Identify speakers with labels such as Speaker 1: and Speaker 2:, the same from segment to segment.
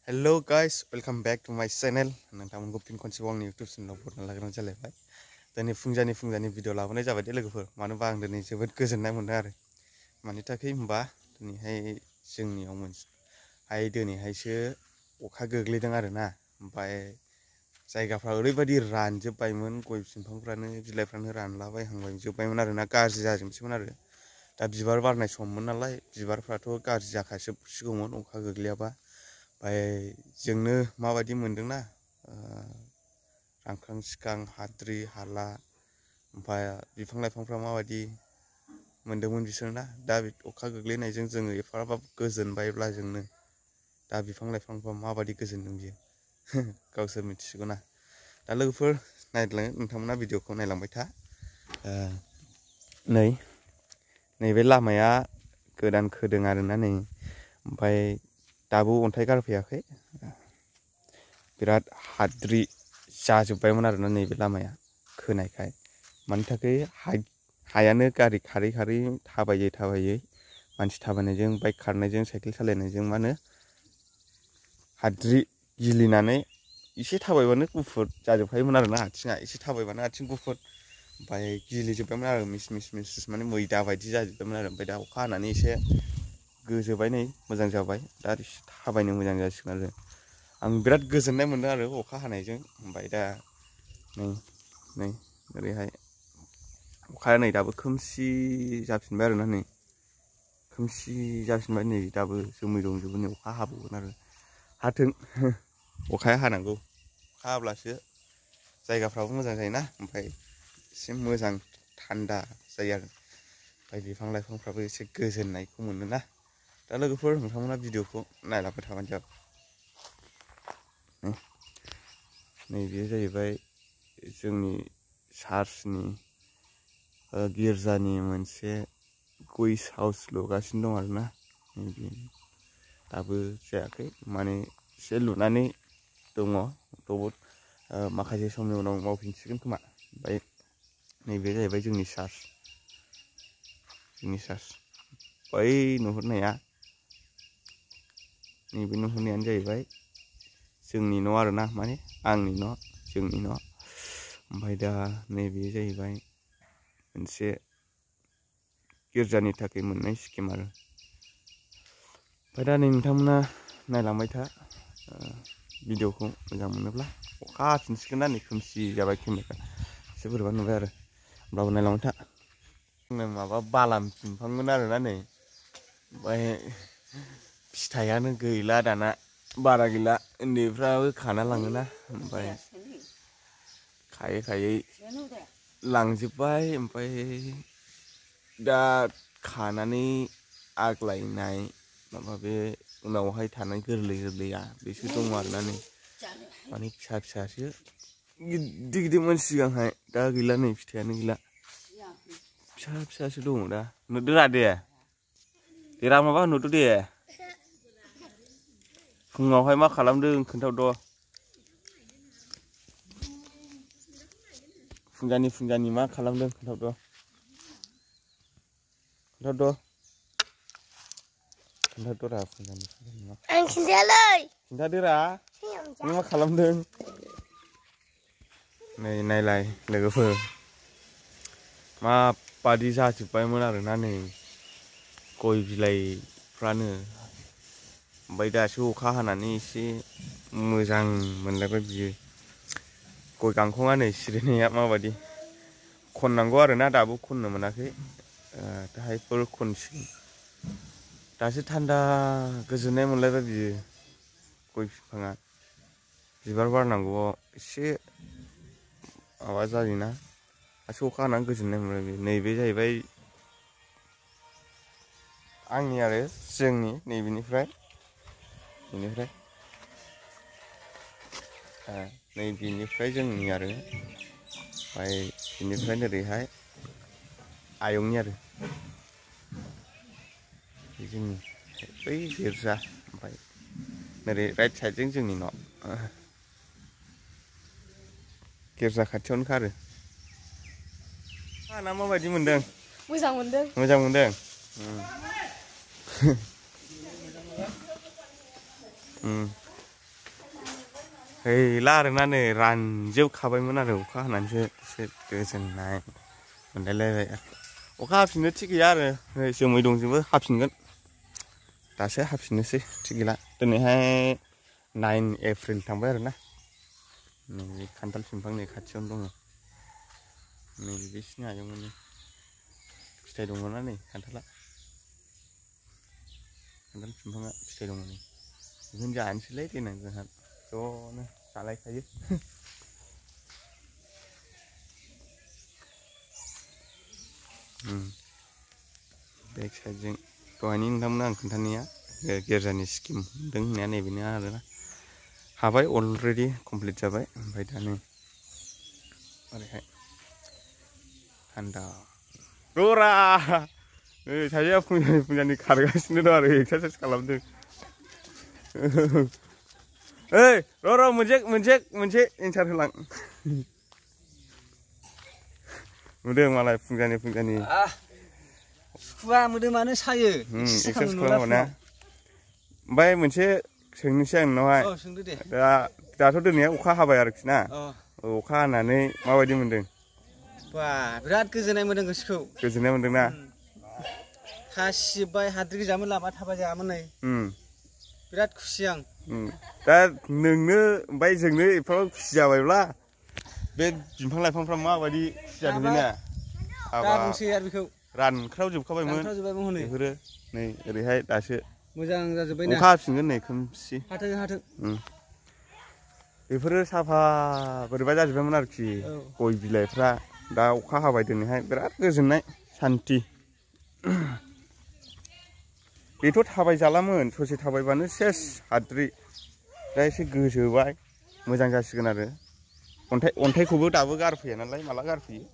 Speaker 1: Hello guys, welcome back to my channel. नोंथांमोनखौ फिन खनसेबाव आंनि YouTube चेनेलाव बरायना लाग्रोनाय जालायबाय। दिनै फुंजानि भिडिअ लाबोनाय जाबाय दे लोगोफोर। मानो होनबा आं दिनै जोबोद गोजोननाय मोनदों आरो। मानि थाखाय होनबा दिनैहाय जोंनियाव मोनसे दिनैहायसो अखा गोग्लैदों आरोना। ओमफ्राय जायगाफ्रा ओरैबायदि रानजोब्बायमोन, गय बिफांफ्रानो बिलाइफ्रानो रानलाबायहांजोब्बायमोन आरोना, गाज्रि जाजोबसैमोन आरो। दा बिबार बारनाय सममोन नालाय, बिबारफ्राथ' गाज्रि जाखाजोबसिगौमोन अखा गोग्लैयाबा। ओमफ्राय जोंनो माबायदि मोनदोंना, रानखां सिखां हाद्रि हाला, ओमफ्राय बिफां लाइफांफ्रा माबायदि मोनदोंमोन बिसोरना। दा अखा गोग्लैनायजों जोङो एफाराब गोजोनबायब्ला जोंनो दा बिफां लाइफांफ्रा माबायदि गोजोनदों बियो गावसोर मिथिसिगौ ना। दा लोगोफोर नोंथांमोना भिडिअखौ नायलांबाय था। नैबे लामाया गोदान खोदों आरोना नै, ओमफ्राय दाबो अन्थाइ गारफैयाखै। बिराद हाद्रि जाजोब्बायमोन आरोना नैबे लामाया खोनायखाय। मानि थाखाय हायानो गारि खारै खारै थाबायै मानसि थाबायनायजों, बाइक खारनायजों, साइकेल सालायनायजों मा होनो हाद्रि गिलिनानै एसे थाबायबानो गुफुर जाजोबखायोमोन आरोना आथिङा। एसे थाबायबानो आथिं गुफुर, ओमफ्राय गिलिजोब्बायमोन आरो मिस मिस माने मैदा बायदि जाजोब्बायमोन आरो। ओमफ्राय दा अखा हानानै एसे गोजोबाय, नै मोजां जाबाय। दा एसे थाबायनो मोजां जासिगोन आरो। आं बिराद गोजोननाय मोन्दों आरो अखा हानायजों। ओमफ्राय दा नै ओरैहाय अखाया नै दाबो खोमसि जाफिनबाय आरोना, नै खोमसि जाफिनबाय। नै दाबो जोमै दंजोबो, नै अखा हाबावगोन आरो। हाथों, अखाया हानांगौ। अखा हाब्लासो जायगाफ्राबो मोजां जायोना, ओमफ्राय एसे मोजां थान्दा जायो आरो। ओमफ्राय बिफां लाइफांफ्राबो एसे गोजोननायखौ मोनोना। दा लोगोफोर नोंथांमोना भिडिअखौ नायलांबाय थाबानो जाबाय। नैबे जाहैबाय जोंनि चार्चनि गिर्जानि मोनसे गयस हाउस लुगासिनो दं आरोना। नैबे दाबो जायाखै, माने एसे लुनानै दङ, थेवबो माखासे समनि उनाव मावफिनसिगोन खोमा। ओमफ्राय नैबे जाहैबाय जोंनि चार्च बै नुहुरनाया। नैबे नुहुरनायानो जाहैबाय जोंनि न' आरोना, माने आंनि न', जोंनि न'। ओमफ्राय दा नैबे जाहैबाय मोनसे गिर्जानि थाखाय मोननाय स्किम आरो। ओमफ्राय दा नै नोंथांमोना नायलांबाय था भिडिअखौ मोजां मोनोब्ला। अखा हाफिनसिगोन ना, नै खोमसि जाबाय, केमेरा एसे बोरैबा नुबाय आरो, होमब्लाबो नायलांबाय था। माबा बालाम बिफांमोन आरोना नै, ओमफ्राय फिथाइयानो गैला दाना, बारा गैला। उन्दैफ्राबो खाना लाङोना, ओमफ्राय खायै खायै लांजोब्बाय। ओमफ्राय दा खानानै आग्लायनाय माबा बे उनावहाय थानाय गोरलैया बेसो दङ आरोना नै, माने फिसासो गिदिरमोन सिगांहाय, दा गैला, नै फिथाइयानो गैला, फिसासो दङ दा। नुदों दे माबा नुदो दे। फुङावहाय मा खालामदों खोन्थाहरद'। फुंजानि मा खालामदों खोन्थाहरद'। खोन्थाहरद'रा फुंजानि मा। आं खिन्थायालै। खिन्थादोरा नों मा खालामदों। नै नायलाय लोगोफोर, माबादि जाजोब्बायमोन आरोना नै गय बिलाइफ्रानो। ओमफ्राय दासो अखा हानानै एसे मोजां मोनलायबाय बियो। गय गांखंआ नै सिरिनाया माबायदि खननांगौ आरोना, दाबो खननो मोनाखै, दाहायफोर खनसिगोन। दासो थान्दा गोजोननाय मोनलायबाय बियो। गय बिफाङा बिबार बारनांगौआव एसे माबा जायोना, दासो अखा हानानै गोजोननाय मोनबाय बियो। नैबे जाहैबाय आंनि आरो जोंनि नैबेनिफ्राय नैबेनिफ्राय जोंनि आरो, ओमफ्राय बेनिफ्राय ओरैहाय आयंनि आरो, जोंनि बै गिर्जा, ओमफ्राय ओरै राइट साइडजों जोंनि न'। गिर्जा खाथियावनोखा आरो। ना माबायदि मोनदों? मोजां मोनदों। गैला आरोना नै रानजोबखाबायमोन आरो अखा हानानैसो एसे गोजोननाय मोनलायलायबाय अखा हाफिननो थिग गैया आरो नै जोमै दंजोबो हाफिनगोन दासो हाफिननोसै थिग गैला दिनैहाय 9 एप्रिल थांबाय आरोना नै खान्थाल बिफां नै खाथियावनो दङ नै बिसिनि आयंमोननि फिथाइ दङना नै खान्थाल बिफाङा फिथाइ दङ नै बेखौनो जानोसैलै देनां जोंहा ज'नो जालायखायो बेक साइडजों दहायनि नोंथांमोन आं खोन्थानाया गिर्जानि स्किम मोनदों होननाया नैबेनो आरोना हाबाय अलरेडि कमप्लिट जाबाय ओमफ्राय दा नै ओरैहाय थान्दा ररा सासेया फुंजानि खारगासिनो दं आरो एक्सारसाइस खालामदों ओइ र' मोनसे एन्सार होलां नुदों मालाय फुंजानि
Speaker 2: सुखुआ मोदोमानो सायो
Speaker 1: एक्सारसाइस खालामोना ओमफ्राय मोनसे सोंनोसै आं नोंनावहाय
Speaker 2: सोंदो दे
Speaker 1: दाथ' दिनैहाय अखा हाबाय आरोखि ना अखा हानानै माबायदि मोनदों
Speaker 2: बा बिराद गोजोननाय मोनदों गोसोखौ
Speaker 1: गोजोननाय मोनदोंना
Speaker 2: हा सिजोब्बाय हाद्रि गोजामोन लामा थाबाय जायामोन नै बिराद खुसि आं
Speaker 1: दा नोंनो ओमफ्राय जोंनो एफाबां खुसि जाबायब्ला बे बिफां लाइफांफ्रा माबायदि खुसि जादों बेना
Speaker 2: दाबुंसै आरो बेखौ
Speaker 1: रानख्रावजोबखाबायमोन बेफोरो नै ओरैहाय दासो
Speaker 2: मोजां जाजोब्बाय ना
Speaker 1: अखा हाफिनगोन नै खोमसि
Speaker 2: हाथों
Speaker 1: बेफोरो साफा बोरैबा जाजोब्बायमोन आरोखि गय बिलाइफ्रा दा अखा हाबाय दिनैहाय बिराद गोजोननाय सान्थि बेथ' थाबायजालामोन ससे थाबायबानो सेस हाद्रि दा एसे गोजोबाय मोजां जासिगोन आरो अन्थाइखौबो दाबो गारफैया नालाय माला गारफैयो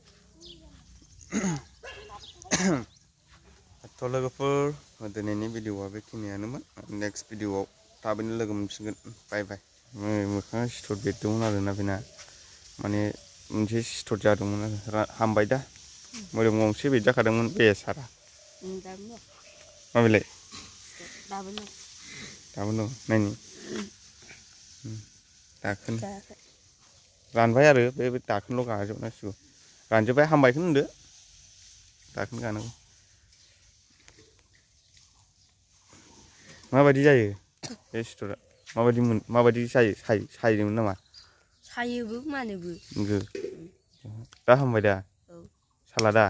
Speaker 1: थ' लोगोफोर दिनैनि भिडिअआ बेखिनियानोमोन नेक्स्ट भिडिअआव थाबैनो लोगो मोनफिनगोन बाय बाय मोखाङा सिथर बेरदोंमोन आरोना बेना माने मोनसे सिथर जादोंमोन आरो हामबाय दा मोदोम गंसे बेरजाखादोंमोन बेसारा माबेलाय दाबो दं नायनि दाखोन रानबाय आरो बे दाखोनल' गाजोबनांसिगौ रानजोब्बाय हामबायखौनो होनदो दाखोन गानांगौ माबायदि जायो बे सिथरा माबायदि जायो सायोमोन नामा
Speaker 3: सायोबो मानोबो
Speaker 1: दा हामबाय दा साला दा